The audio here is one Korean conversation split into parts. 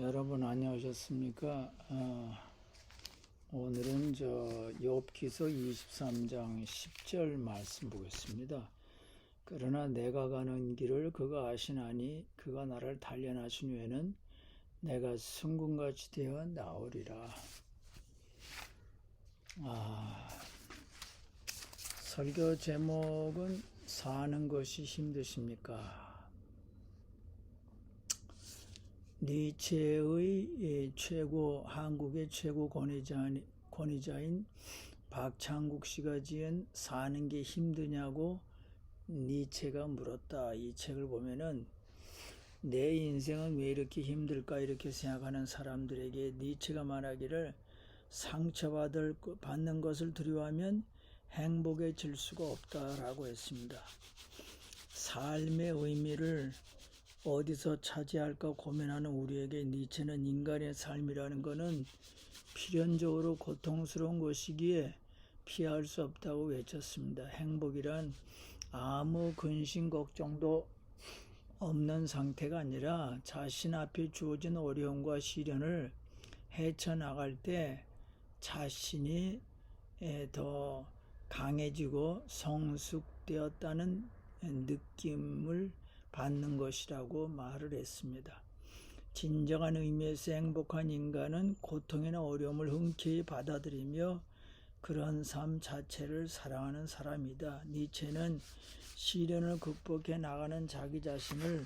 여러분 안녕하셨습니까? 오늘은 욥기서 23장 10절 말씀 보겠습니다. 그러나 내가 가는 길을 그가 아시나니 그가 나를 단련하신 후에는 내가 승군같이 되어 나오리라. 설교 제목은 사는 것이 힘드십니까? 니체의 한국의 최고 권위자인 박창국 씨가 지은 사는 게 힘드냐고 니체가 물었다. 이 책을 보면은 내 인생은 왜 이렇게 힘들까 이렇게 생각하는 사람들에게 니체가 말하기를 상처받는 것을 두려워하면 행복해질 수가 없다라고 했습니다. 삶의 의미를 어디서 차지할까 고민하는 우리에게 니체는 인간의 삶이라는 것은 필연적으로 고통스러운 것이기에 피할 수 없다고 외쳤습니다. 행복이란 아무 근심 걱정도 없는 상태가 아니라 자신 앞에 주어진 어려움과 시련을 헤쳐나갈 때 자신이 더 강해지고 성숙되었다는 느낌을 받는 것이라고 말을 했습니다. 진정한 의미에서 행복한 인간은 고통이나 어려움을 흔쾌히 받아들이며 그런 삶 자체를 사랑하는 사람이다. 니체는 시련을 극복해 나가는 자기 자신을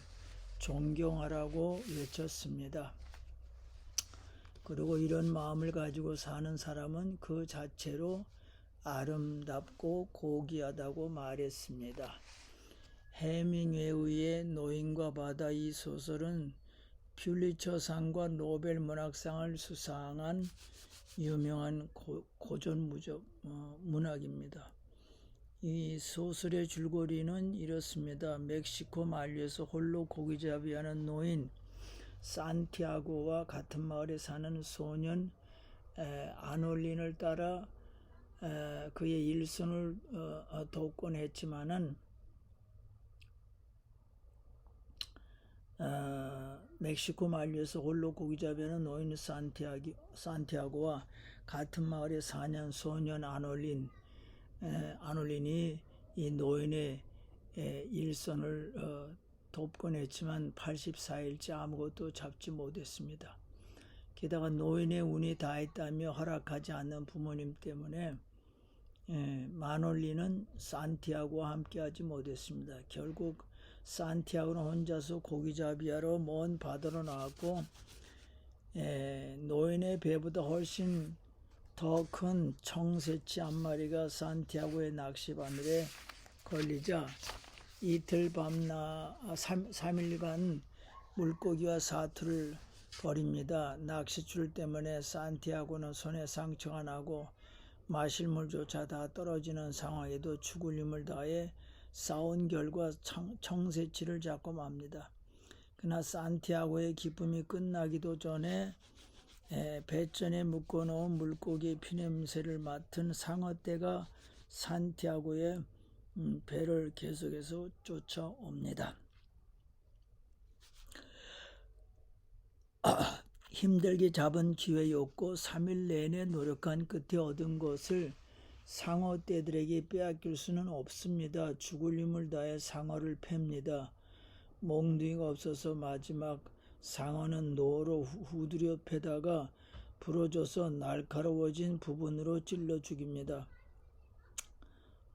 존경하라고 외쳤습니다. 그리고 이런 마음을 가지고 사는 사람은 그 자체로 아름답고 고귀하다고 말했습니다. 해밍웨이의 노인과 바다 이 소설은 퓰리처상과 노벨 문학상을 수상한 유명한 고전 문학입니다. 이 소설의 줄거리는 이렇습니다. 멕시코 만류에서 홀로 고기잡이하는 노인 산티아고와 같은 마을에 사는 소년 아놀린을 따라 그의 일손을 돕곤 했지만은 멕시코 만류에서 홀로 고기잡이하는 노인 산티아고와 같은 마을의 4년 소년 아놀린이 이 노인의 일손을 돕곤 했지만 84일째 아무것도 잡지 못했습니다. 게다가 노인의 운이 다했다며 허락하지 않는 부모님 때문에 아놀린은 산티아고와 함께하지 못했습니다. 결국 산티아고는 혼자서 고기잡이하러 먼 바다로 나왔고 노인의 배보다 훨씬 더 큰 청새치 한 마리가 산티아고의 낚시바늘에 걸리자 이틀 밤낮 3일간 물고기와 사투를 벌입니다. 낚싯줄 때문에 산티아고는 손에 상처가 나고 마실 물조차 다 떨어지는 상황에도 죽을 힘을 다해 싸운 결과 청새치를 잡고 맙니다. 그러나 산티아고의 기쁨이 끝나기도 전에 배전에 묶어놓은 물고기의 피냄새를 맡은 상어떼가 산티아고의 배를 계속해서 쫓아옵니다. 힘들게 잡은 기회였고 3일 내내 노력한 끝에 얻은 것을 상어떼들에게 빼앗길 수는 없습니다. 죽을 힘을 다해 상어를 팹니다. 몽둥이가 없어서 마지막 상어는 노로 후드려 패다가 부러져서 날카로워진 부분으로 찔러 죽입니다.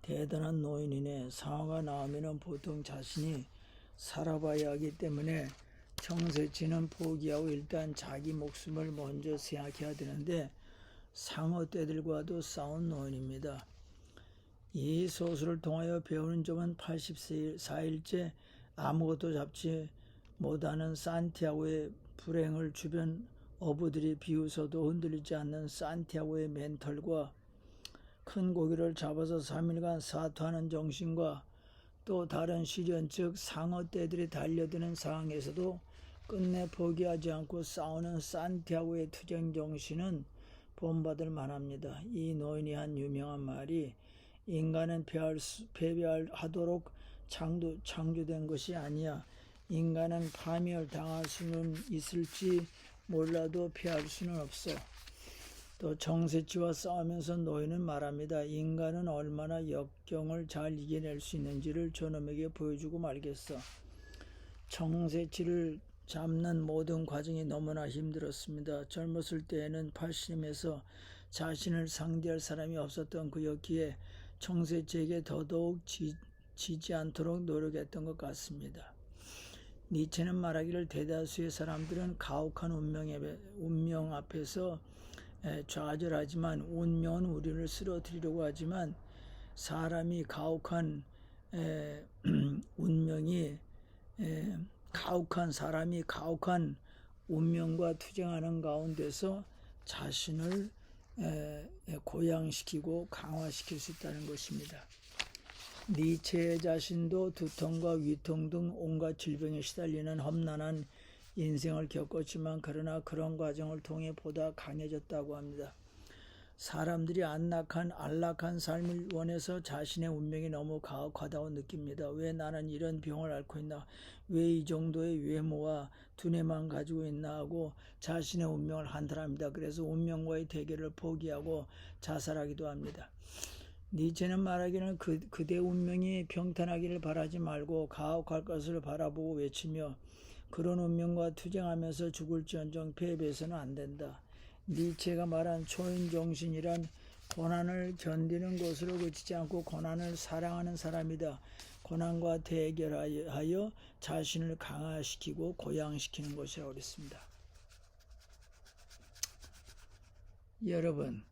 대단한 노인이네. 상어가 나오면 보통 자신이 살아봐야 하기 때문에 청새치는 포기하고 일단 자기 목숨을 먼저 생각해야 되는데 상어떼들과도 싸운 노인입니다. 이 소설을 통하여 배우는 점은 84일째 아무것도 잡지 못하는 산티아고의 불행을 주변 어부들이 비웃어도 흔들리지 않는 산티아고의 멘탈과 큰 고기를 잡아서 3일간 사투하는 정신과 또 다른 시련 즉 상어떼들이 달려드는 상황에서도 끝내 포기하지 않고 싸우는 산티아고의 투쟁 정신은 본받을 만합니다. 이 노인이 한 유명한 말이 인간은 패배하도록 창조된 것이 아니야. 인간은 파멸당할 수는 있을지 몰라도 피할 수는 없어. 또 정세치와 싸우면서 노인은 말합니다. 인간은 얼마나 역경을 잘 이겨낼 수 있는지를 저놈에게 보여주고 말겠어. 정세치를 잡는 모든 과정이 너무나 힘들었습니다. 젊었을 때에는 팔씨름에서 자신을 상대할 사람이 없었던 그였기에 정세치에게 더더욱 지지 않도록 노력했던 것 같습니다. 니체는 말하기를 대다수의 사람들은 가혹한 운명 앞에서 좌절하지만 운명은 우리를 쓰러뜨리려고 하지만 사람이 가혹한 운명이 가혹한 사람이 가혹한 운명과 투쟁하는 가운데서 자신을 고양시키고 강화시킬 수 있다는 것입니다. 니체의 자신도 두통과 위통 등 온갖 질병에 시달리는 험난한 인생을 겪었지만 그러나 그런 과정을 통해 보다 강해졌다고 합니다. 사람들이 안락한 삶을 원해서 자신의 운명이 너무 가혹하다고 느낍니다. 왜 나는 이런 병을 앓고 있나? 왜 이 정도의 외모와 두뇌만 가지고 있나 하고 자신의 운명을 한탄합니다. 그래서 운명과의 대결을 포기하고 자살하기도 합니다. 니체는 말하기는 그대 운명이 평탄하기를 바라지 말고 가혹할 것을 바라보고 외치며 그런 운명과 투쟁하면서 죽을지언정 패배해서는 안 된다. 니체가 말한 초인정신이란 고난을 견디는 것으로 그치지 않고 고난을 사랑하는 사람이다. 고난과 대결하여 자신을 강화시키고 고양시키는 것이라고 그랬습니다. 여러분,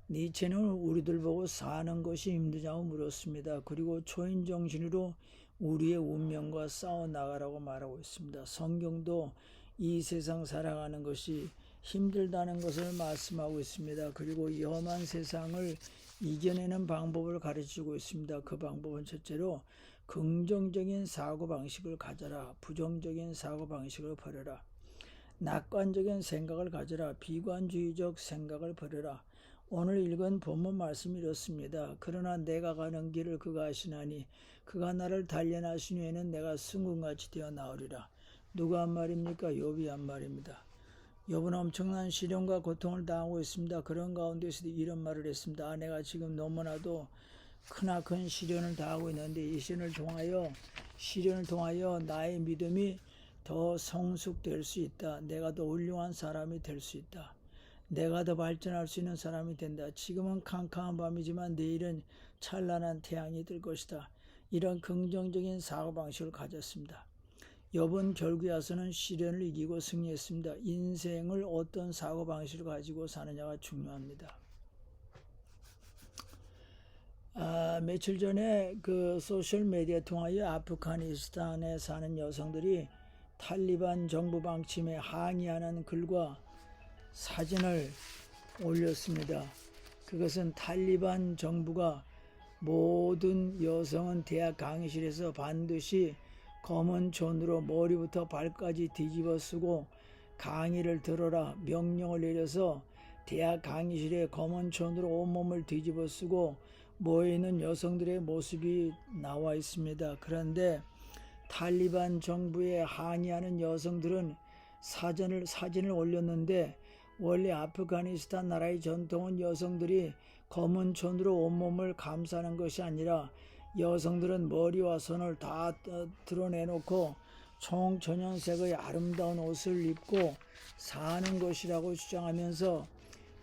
니체는 우리들 보고 사는 것이 힘드냐고 물었습니다. 그리고 초인정신으로 우리의 운명과 싸워나가라고 말하고 있습니다. 성경도 이 세상 살아가는 것이 힘들다는 것을 말씀하고 있습니다. 그리고 이 험한 세상을 이겨내는 방법을 가르치고 있습니다. 그 방법은 첫째로 긍정적인 사고방식을 가져라. 부정적인 사고방식을 버려라. 낙관적인 생각을 가져라. 비관주의적 생각을 버려라. 오늘 읽은 본문 말씀이 이렇습니다. 그러나 내가 가는 길을 그가 아시나니 그가 나를 단련하신 후에는 내가 승군같이 되어 나오리라. 누가 한 말입니까? 욥이 한 말입니다. 욥은 엄청난 시련과 고통을 당하고 있습니다. 그런 가운데서도 이런 말을 했습니다. 내가 지금 너무나도 크나큰 시련을 당하고 있는데 이 시련을 통하여 나의 믿음이 더 성숙될 수 있다. 내가 더 훌륭한 사람이 될 수 있다. 내가 더 발전할 수 있는 사람이 된다. 지금은 캄캄한 밤이지만 내일은 찬란한 태양이 뜰 것이다. 이런 긍정적인 사고방식을 가졌습니다. 욥은 결국에 와서는 시련을 이기고 승리했습니다. 인생을 어떤 사고방식을 가지고 사느냐가 중요합니다. 며칠 전에 그 소셜미디어 통하여 아프가니스탄에 사는 여성들이 탈리반 정부 방침에 항의하는 글과 사진을 올렸습니다. 그것은 탈리반 정부가 모든 여성은 대학 강의실에서 반드시 검은 촌으로 머리부터 발까지 뒤집어 쓰고 강의를 들어라 명령을 내려서 대학 강의실에 검은 촌으로 온몸을 뒤집어 쓰고 모여있는 여성들의 모습이 나와 있습니다. 그런데 탈리반 정부에 항의하는 여성들은 사진을 올렸는데 원래 아프가니스탄 나라의 전통은 여성들이 검은 촌으로 온몸을 감싸는 것이 아니라 여성들은 머리와 손을 다 드러내놓고 청천연색의 아름다운 옷을 입고 사는 것이라고 주장하면서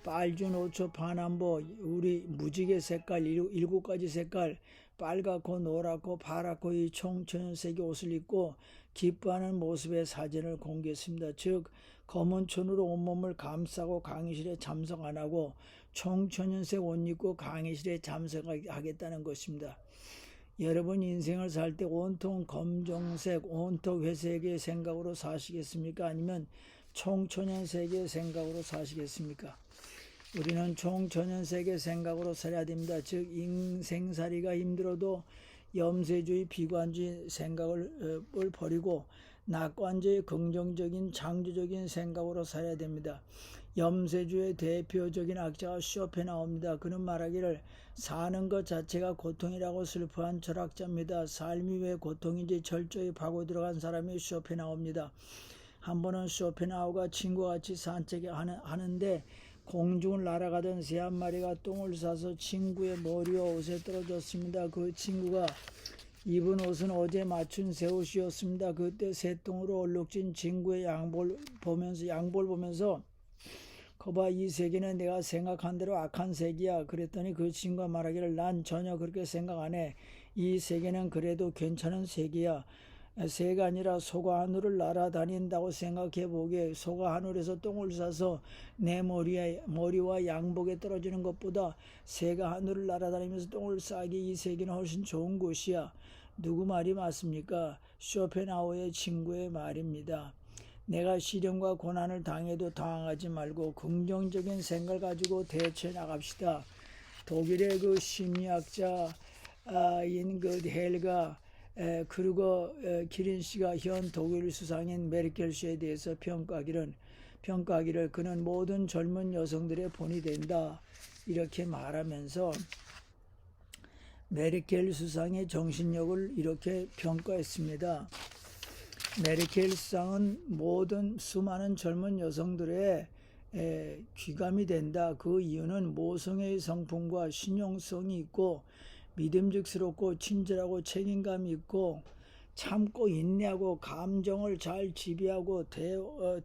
빨주, 노초, 파남보, 우리 무지개 색깔 7가지 색깔 빨갛고 노랗고 파랗고 이 청천연색의 옷을 입고 기뻐하는 모습의 사진을 공개했습니다. 즉 검은 촌으로 온몸을 감싸고 강의실에 참석 안 하고 청천연색 옷 입고 강의실에 참석하겠다는 것입니다. 여러분 인생을 살 때 온통 검정색, 온통 회색의 생각으로 사시겠습니까? 아니면 청천연색의 생각으로 사시겠습니까? 우리는 청천연색의 생각으로 살아야 됩니다. 즉 인생살이가 힘들어도 염세주의, 비관주의 생각을 버리고 낙관주의, 긍정적인 창조적인 생각으로 살아야 됩니다. 염세주의 대표적인 학자가 쇼펜하우입니다. 그는 말하기를 사는 것 자체가 고통이라고 슬퍼한 철학자입니다. 삶이 왜 고통인지 철저히 파고 들어간 사람이 쇼펜하우입니다. 한 번은 쇼펜하우가 친구와 같이 산책하는데 공중을 날아가던 새 한 마리가 똥을 싸서 친구의 머리와 옷에 떨어졌습니다. 그 친구가 입은 옷은 어제 맞춘 새 옷이었습니다. 그때 새똥으로 얼룩진 친구의 양볼 보면서 거봐, 이 세계는 내가 생각한 대로 악한 세계야. 그랬더니 그 친구가 말하기를 난 전혀 그렇게 생각 안 해. 이 세계는 그래도 괜찮은 세계야. 새가 아니라 소가 하늘을 날아다닌다고 생각해 보게. 소가 하늘에서 똥을 싸서 내 머리와 양복에 떨어지는 것보다 새가 하늘을 날아다니면서 똥을 싸기 이 세계는 훨씬 좋은 곳이야. 누구 말이 맞습니까? 쇼펜하우의 친구의 말입니다. 내가 시련과 고난을 당해도 당황하지 말고 긍정적인 생각을 가지고 대처해 나갑시다. 독일의 그 심리학자인 그 헬가 그리고 기린 씨가 현 독일 수상인 메르켈 씨에 대해서 평가하기를 그는 모든 젊은 여성들의 본이 된다. 이렇게 말하면서 메르켈 수상의 정신력을 이렇게 평가했습니다. 메르켈 수상은 모든 수많은 젊은 여성들의 귀감이 된다. 그 이유는 모성애의 성품과 신용성이 있고 믿음직스럽고 친절하고 책임감이 있고 참고 인내하고 감정을 잘 지배하고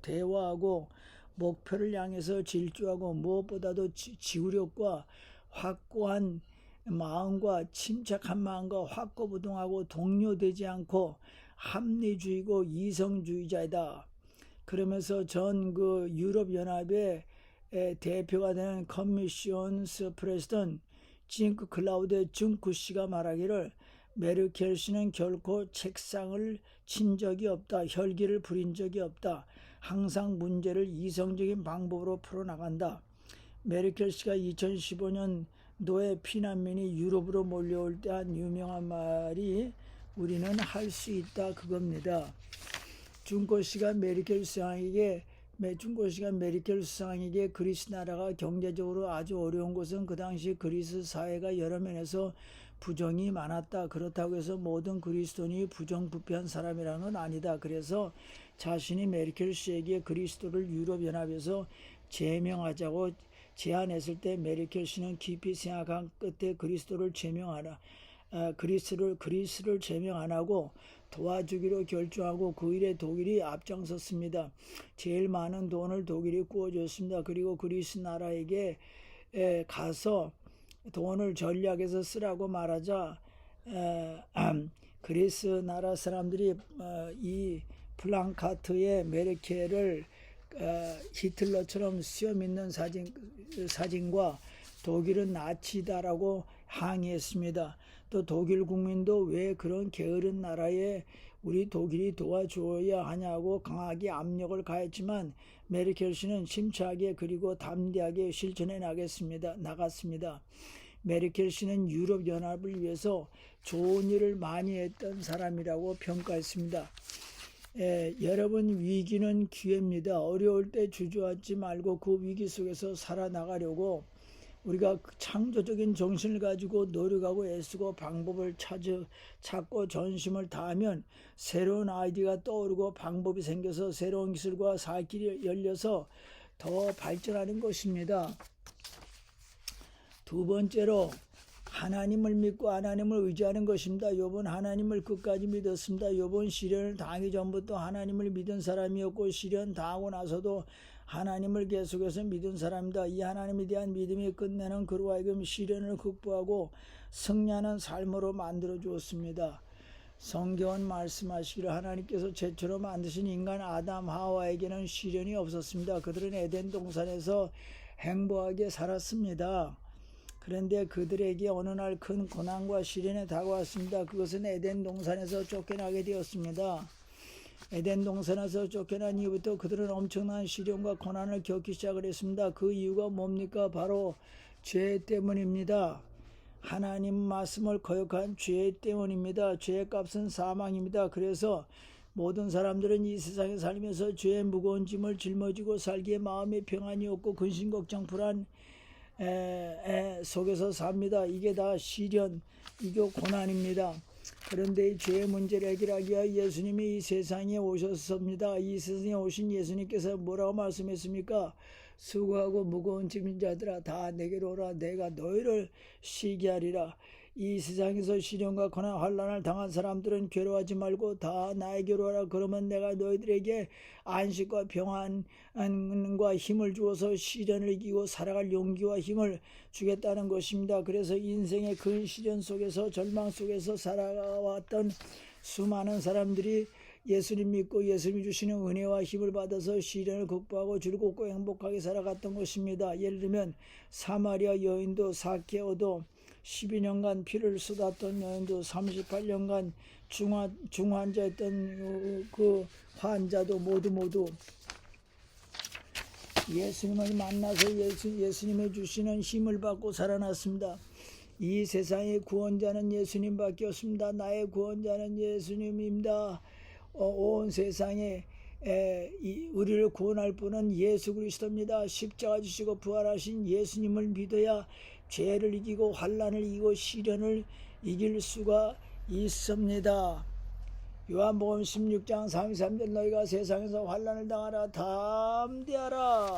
대화하고 목표를 향해서 질주하고 무엇보다도 지구력과 확고한 마음과 침착한 마음과 확고부동하고 동요되지 않고 합리주의고 이성주의자이다. 그러면서 전 그 유럽연합의 대표가 되는 커미시온스 프레스턴 징크 클라우드 증쿠 씨가 말하기를 메르켈 씨는 결코 책상을 친 적이 없다. 혈기를 부린 적이 없다. 항상 문제를 이성적인 방법으로 풀어나간다. 메르켈 씨가 2015년도에 피난민이 유럽으로 몰려올 때 한 유명한 말이 우리는 할 수 있다 그겁니다. 중고 씨가 메르켈 수상에게 그리스 나라가 경제적으로 아주 어려운 것은 그 당시 그리스 사회가 여러 면에서 부정이 많았다. 그렇다고 해서 모든 그리스도인이 부정부패한 사람이라는 건 아니다. 그래서 자신이 메르켈 씨에게 그리스도를 유럽연합에서 제명하자고 제안했을 때 메르켈 씨는 깊이 생각한 끝에 그리스를 제명 안 하고 도와주기로 결정하고 그 일에 독일이 앞장섰습니다. 제일 많은 돈을 독일이 구워줬습니다. 그리고 그리스 나라에게 가서 돈을 전략에서 쓰라고 말하자 그리스 나라 사람들이 이 플랑카트에 메르켈을 히틀러처럼 수염 있는 사진과 독일은 나치다라고 항의했습니다. 또 독일 국민도 왜 그런 게으른 나라에 우리 독일이 도와줘야 하냐고 강하게 압력을 가했지만 메르켈 씨는 침착하게 그리고 담대하게 실천해 나갔습니다. 메르켈 씨는 유럽연합을 위해서 좋은 일을 많이 했던 사람이라고 평가했습니다. 여러분, 위기는 기회입니다. 어려울 때 주저하지 말고 그 위기 속에서 살아나가려고 우리가 창조적인 정신을 가지고 노력하고 애쓰고 방법을 찾고 전심을 다하면 새로운 아이디어가 떠오르고 방법이 생겨서 새로운 기술과 살 길이 열려서 더 발전하는 것입니다. 두 번째로 하나님을 믿고 하나님을 의지하는 것입니다. 욥은 하나님을 끝까지 믿었습니다. 욥은 시련을 당하기 전부터 하나님을 믿은 사람이었고 시련 당하고 나서도 하나님을 계속해서 믿은 사람입니다. 이 하나님에 대한 믿음이 끝내는 그로 하여금 시련을 극복하고 승리하는 삶으로 만들어 주었습니다. 성경은 말씀하시기를 하나님께서 최초로 만드신 인간 아담 하와에게는 시련이 없었습니다. 그들은 에덴 동산에서 행복하게 살았습니다. 그런데 그들에게 어느 날 큰 고난과 시련이 다가왔습니다. 그것은 에덴 동산에서 쫓겨나게 되었습니다. 에덴 동산에서 쫓겨난 이후부터 그들은 엄청난 시련과 고난을 겪기 시작을 했습니다. 그 이유가 뭡니까? 바로 죄 때문입니다. 하나님 말씀을 거역한 죄 때문입니다. 죄의 값은 사망입니다. 그래서 모든 사람들은 이 세상에 살면서 죄의 무거운 짐을 짊어지고 살기에 마음의 평안이 없고 근심 걱정 불안 속에서 삽니다. 이게 다 시련, 이게 고난입니다. 그런데 이 죄의 문제를 해결하기 위하여 예수님이 이 세상에 오셨습니다. 이 세상에 오신 예수님께서 뭐라고 말씀했습니까? 수고하고 무거운 짐진 자들아 다 내게로 오라 내가 너희를 쉬게 하리라. 이 세상에서 시련과 고난 환난을 당한 사람들은 괴로워하지 말고 다 나에게로 오라. 그러면 내가 너희들에게 안식과 평안과 힘을 주어서 시련을 이기고 살아갈 용기와 힘을 주겠다는 것입니다. 그래서 인생의 큰 시련 속에서 절망 속에서 살아왔던 수많은 사람들이 예수님 믿고 예수님이 주시는 은혜와 힘을 받아서 시련을 극복하고 즐겁고 행복하게 살아갔던 것입니다. 예를 들면 사마리아 여인도 사케오도 12년간 피를 쏟았던 여인도 38년간 중환자였던 그 환자도 모두 예수님을 만나서 예수님이 주시는 힘을 받고 살아났습니다. 이 세상의 구원자는 예수님밖에 없습니다. 나의 구원자는 예수님입니다. 온 세상에 우리를 구원할 분은 예수 그리스도입니다. 십자가 지시고 부활하신 예수님을 믿어야 죄를 이기고 환난을 이기고 시련을 이길 수가 있습니다. 요한복음 16장 33절 너희가 세상에서 환난을 당하라 담대하라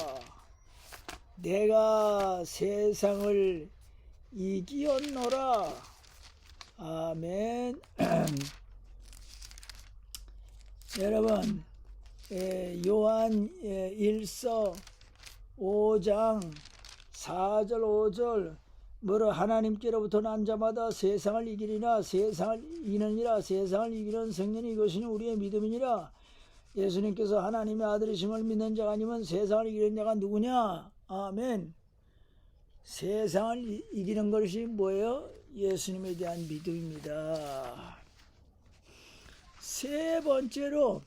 내가 세상을 이기었노라. 아멘. 여러분 요한 1서 5장 4절 5절 뭐라 하나님께로부터 난 자마다 세상을 이기리나 세상을 이기느니라. 세상을 이기는 성령이 이것이 우리의 믿음이니라. 예수님께서 하나님의 아들이심을 믿는 자가 아니면 세상을 이기는 자가 누구냐? 아멘. 세상을 이기는 것이 뭐예요? 예수님에 대한 믿음입니다. 세 번째로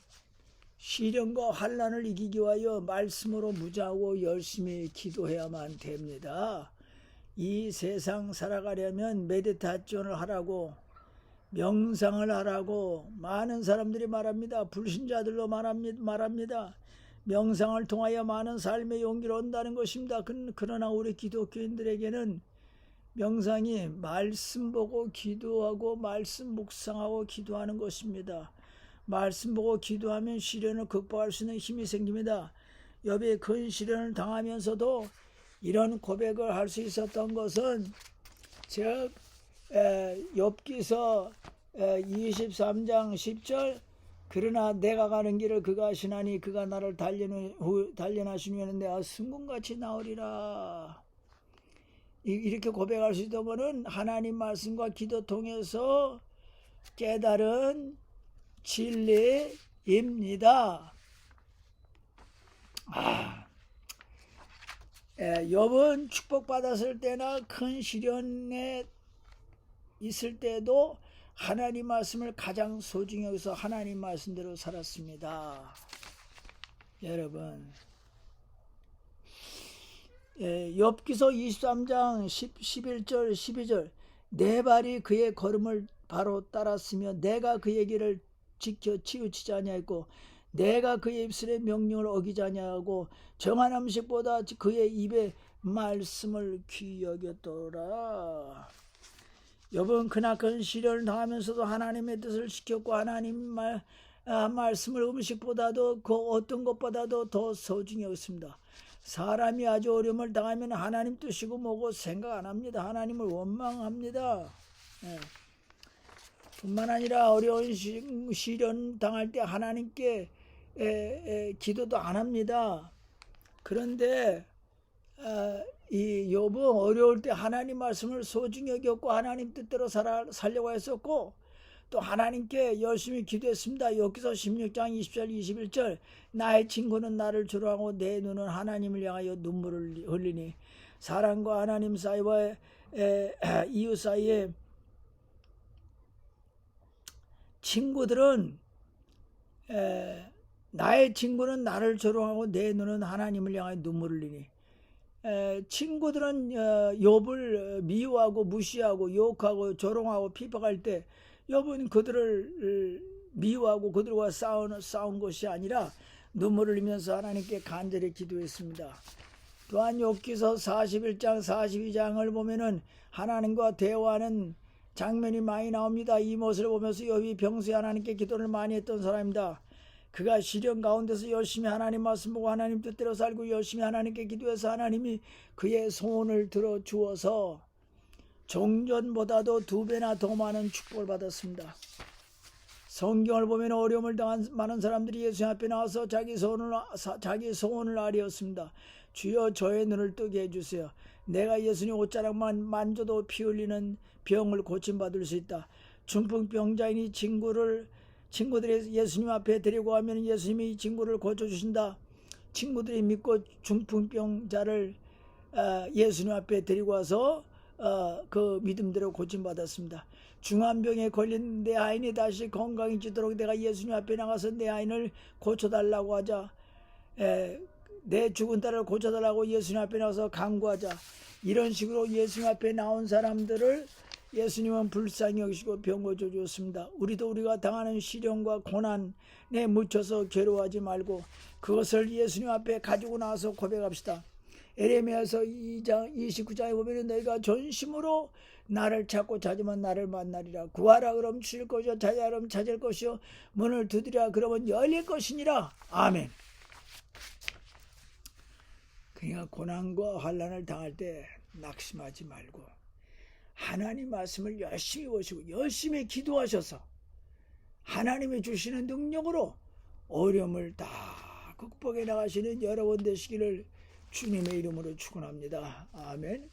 시련과 환난을 이기기 위하여 말씀으로 무자하고 열심히 기도해야만 됩니다. 이 세상 살아가려면 메디테이션을 하라고 명상을 하라고 많은 사람들이 말합니다. 불신자들도 말합니다. 명상을 통하여 많은 삶의 용기를 얻는다는 것입니다. 그러나 우리 기독교인들에게는 명상이 말씀 보고 기도하고 말씀 묵상하고 기도하는 것입니다. 말씀 보고 기도하면 시련을 극복할 수 있는 힘이 생깁니다. 욥이 큰 시련을 당하면서도 이런 고백을 할 수 있었던 것은 즉 욥기서 23장 10절 그러나 내가 가는 길을 그가 하시나니 그가 나를 단련하신 후에는 내가 승군같이 나오리라. 이렇게 고백할 수 있던 것은 하나님 말씀과 기도 통해서 깨달은 진리입니다. 욥은 축복받았을 때나 큰 시련에 있을 때도 하나님 말씀을 가장 소중히 여기서 하나님 말씀대로 살았습니다. 여러분 욥기서 23장 11절 12절 내 발이 그의 걸음을 바로 따랐으며 내가 그의 길을 지켜 치우치지 아니하였고 내가 그의 입술의 명령을 어기지 아니하고 정한 음식보다 그의 입의 말씀을 귀히 여겼더라. 욥은 크나큰 시련을 당하면서도 하나님의 뜻을 지켰고 하나님 말씀을 음식보다도 그 어떤 것보다도 더 소중히 여겼습니다. 사람이 아주 어려움을 당하면 하나님 뜻이고 뭐고 생각 안 합니다. 하나님을 원망합니다. 뿐만 아니라 어려운 시련 당할 때 하나님께 기도도 안 합니다. 그런데 이 욥은 어려울 때 하나님 말씀을 소중히 여겼고 하나님 뜻대로 살려고 했었고 또 하나님께 열심히 기도했습니다. 욥기서 16장 20절 21절 나의 친구는 나를 조롱하고 내 눈은 하나님을 향하여 눈물을 흘리니 사람과 하나님 사이와 이웃 사이에 친구들은 나의 친구는 나를 조롱하고 내 눈은 하나님을 향하여 눈물을 흘리니 친구들은 욥을 미워하고 무시하고 욕하고 조롱하고 비방할 때 욥은 그들을 미워하고 그들과 싸운 것이 아니라 눈물을 흘리면서 하나님께 간절히 기도했습니다. 또한 욥기서 41장 42장을 보면은 하나님과 대화하는 장면이 많이 나옵니다. 이 모습을 보면서 욥이 평소에 하나님께 기도를 많이 했던 사람입니다. 그가 시련 가운데서 열심히 하나님 말씀 보고 하나님 뜻대로 살고 열심히 하나님께 기도해서 하나님이 그의 소원을 들어주어서 종전보다도 2배나 더 많은 축복을 받았습니다. 성경을 보면 어려움을 당한 많은 사람들이 예수 앞에 나와서 자기 소원을 아뢰었습니다. 주여 저의 눈을 뜨게 해주세요. 내가 예수님 옷자락만 만져도 피 흘리는 병을 고침받을 수 있다. 중풍병자인 친구들이 예수님 앞에 데리고 가면 예수님이 이 친구를 고쳐주신다. 친구들이 믿고 중풍병자를 예수님 앞에 데리고 와서 그 믿음대로 고침받았습니다. 중환병에 걸린 내 아인이 다시 건강해지도록 내가 예수님 앞에 나가서 내 아인을 고쳐달라고 하자. 내 죽은 딸을 고쳐달라고 예수님 앞에 나가서 간구하자. 이런 식으로 예수님 앞에 나온 사람들을 예수님은 불쌍히 여기시고 병 고쳐주었습니다. 우리가 당하는 시련과 고난에 묻혀서 괴로워하지 말고 그것을 예수님 앞에 가지고 나와서 고백합시다. 에레미야서 2장 29장에 보면 너희가 전심으로 나를 찾고 찾으면 나를 만나리라. 구하라 그럼 주실 것이요 찾으라 그럼 찾을 것이요 문을 두드리라 그러면 열릴 것이니라. 아멘. 그러니까 고난과 환난을 당할 때 낙심하지 말고 하나님 말씀을 열심히 보시고 열심히 기도하셔서 하나님이 주시는 능력으로 어려움을 다 극복해 나가시는 여러분 되시기를 주님의 이름으로 축원합니다. 아멘.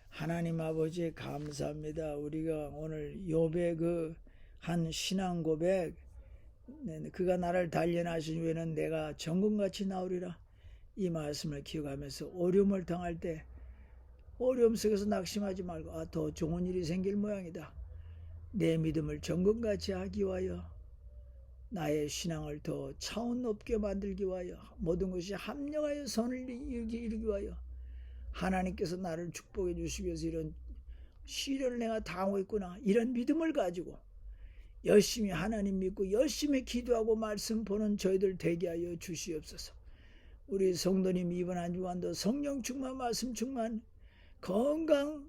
하나님 아버지 감사합니다. 우리가 오늘 욥의 그 한 신앙 고백, 그가 나를 단련하신 후에는 내가 정금같이 나오리라, 이 말씀을 기억하면서 어려움을 당할 때 어려움 속에서 낙심하지 말고 더 좋은 일이 생길 모양이다. 내 믿음을 정금같이 하기 위하여 나의 신앙을 더 차원 높게 만들기 위하여 모든 것이 합력하여 선을 이루기 위하여 하나님께서 나를 축복해 주시기 위해서 이런 시련을 내가 당하고 있구나, 이런 믿음을 가지고 열심히 하나님 믿고 열심히 기도하고 말씀 보는 저희들 되게 하여 주시옵소서. 우리 성도님 이번 한 주간도 성령 충만, 말씀 충만, 건강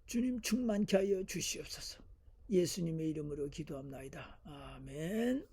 주님 충만케 하여 주시옵소서. 예수님의 이름으로 기도합나이다. 아멘.